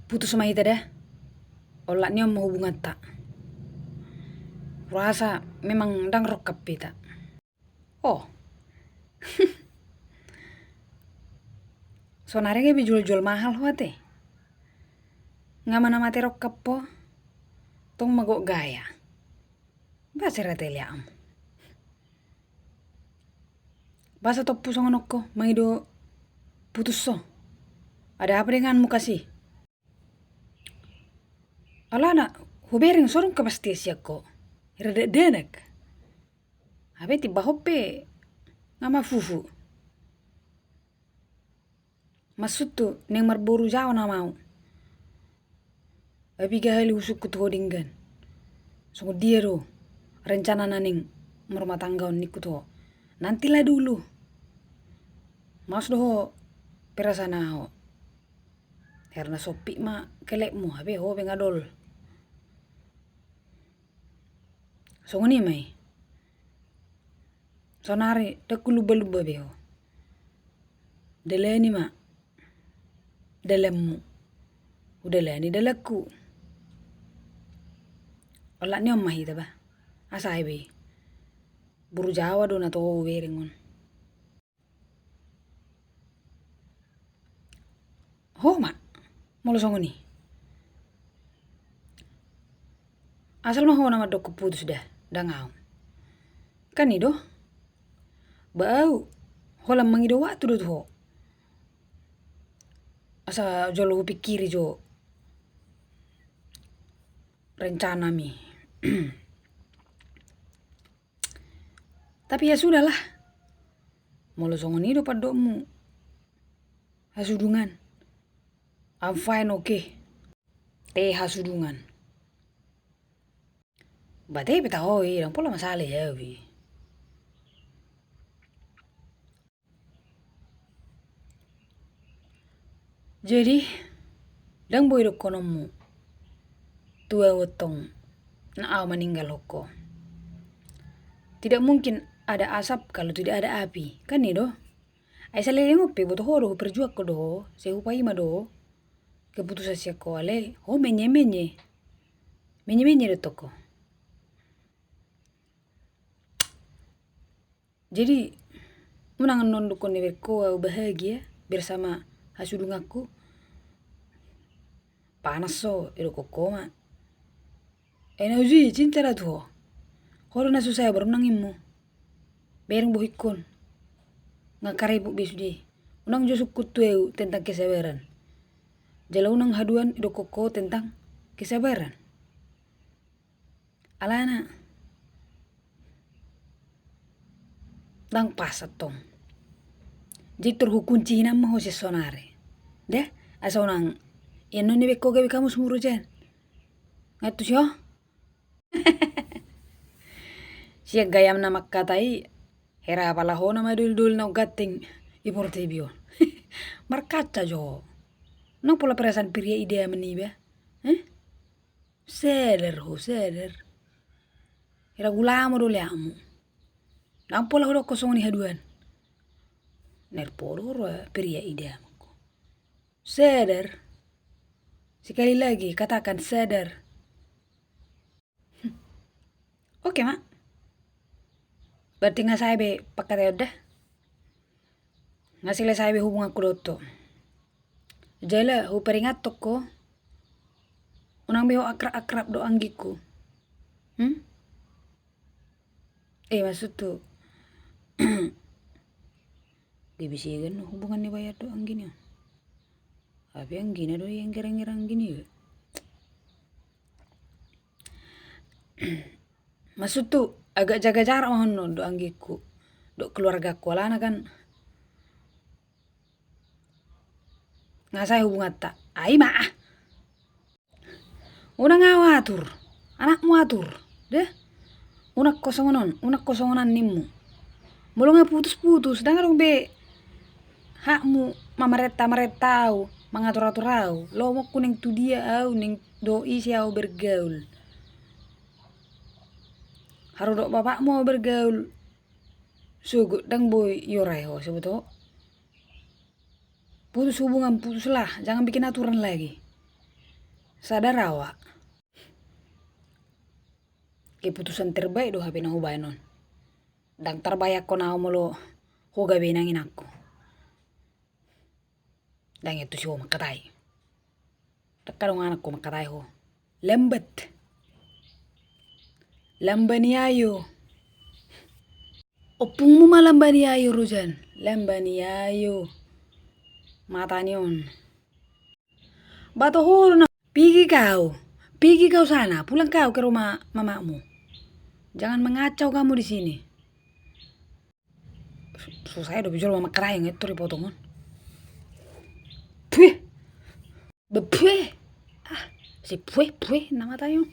putus sama ita dah. Olah niom mau hubungan tak. Rasa memang dang rokap ita. Oh, sonare ge jual-jual mahal hoate. Ngama mate rokap po. Tong magok gaya. Basa ratelia am. Basa toppu songonokko mangido putus so. Ada apa denganmu kasih? Alana, hubering sorong kapasti siako. Rada denek. Habe tiba hoppe ngama fufu. Maksud tu neng marboru jawa na mau. Abi gahali usuk kuthodinggan. So dia do rencana naning merumah tangga niku to. Nantilah dulu. Mas doho perasana ho. Karena sopi ma kelekmu habe ho bengadol. So ngoni mai. Sonari dak luba-luba beho. Deleni ma. Dalammu. Udalani dalaku. Olah ni omah ita ba. Asai be. Buru Jawa do na to weringon. Ho ma. Molo songoni. Asal mah ho nama dok putus dah. Dangau. Kan ido. Bau. Holam mangido waktu do ho. Asa jolo pikiri jo. Rencana mi. Tapi ya sudahlah. Molo songoni do padokmu. Hasudungan. I'm fine, okay. Teh hasudungan. Bate peta hoi, dan pola masalah ya wi. Jadi, dang boy do konomu. Tua wetong. Na au meninggal hoko. Tidak mungkin ada asap kalau tidak ada api. Kan nih do? Ai salele ngope boto horo perjuak ko do. Sehupai ma do. Keputusan siya ko ale. Ho menye-menye. Menye-menye do toko. Jadi, unang nondukon ni ko bahagia bersama hasudung aku. Panas so, iro kokoma. Uji, cinta lah tuh. Horo na susah baru nangimu. Bereng bohikon. Ngakare bu besudi. Unang jo sukut tueu tentang kesabaran. Jala unang haduan iro koko tentang kesabaran. Alana. Dang pasatong. Jadi terhukunci nama ho sonare. Deh, asa unang ino ni beko gawe kamu semuru jan. Ngatu syo? Siya gayam nama katai hera palaho nama dul-dul na gating iporte bio. Markaca jo. Nang pola perasaan pria idea meniba. Seder ho, seder. Hera gulamo do leamu. Nang pola ho kosong ni haduan. Nerporo pria idea mako. Seder. Sekali lagi katakan seder. Oke, mak. Berarti nga saya be pakai udah. Nga sila saya be hubungan kuloto. Jala hu peringat toko. Unang beho akrab-akrab do anggiku. Maksud tuh. Dibisigan hubungan ni bayar do anggini. Tapi anggina do yang gerang-gerang gini ya. Maksud tuh agak jaga jarak mohon do anggiku. Do keluarga ku alana kan. Nga saya hubungan tak. Ai mah. Una ngawatur. Anakmu atur. Deh. Unak kosongonan nimmu. Mulu nga putus-putus. Dengar be. Hakmu mamareta-maretau. Mengatur-aturau. Lo mau kuning tu dia au. Ning doi siau bergaul. Haru dok bapakmu bergaul. Sugut dang boy yorai ho sebetulnya. Putus hubungan, putuslah. Jangan bikin aturan lagi. Sadar awak, keputusan terbaik do HP na hubay non. Dan terbaik ko na mulu hoga benangin aku. Dan itu sih makatai. Terkadang anakku makatai ho. Lambat. Lambani ayo. Opungmu mah lambani ayo Rujan. Lambani ayo. Matani on. Bato horo na. Pergi kau. Pergi kau sana. Pulang kau ke rumah mamamu. Jangan mengacau kamu di sini. Susah udah bicara mama kerayang itu dipotongan. Puih. Bepuih. Ah, si puih nama tayo.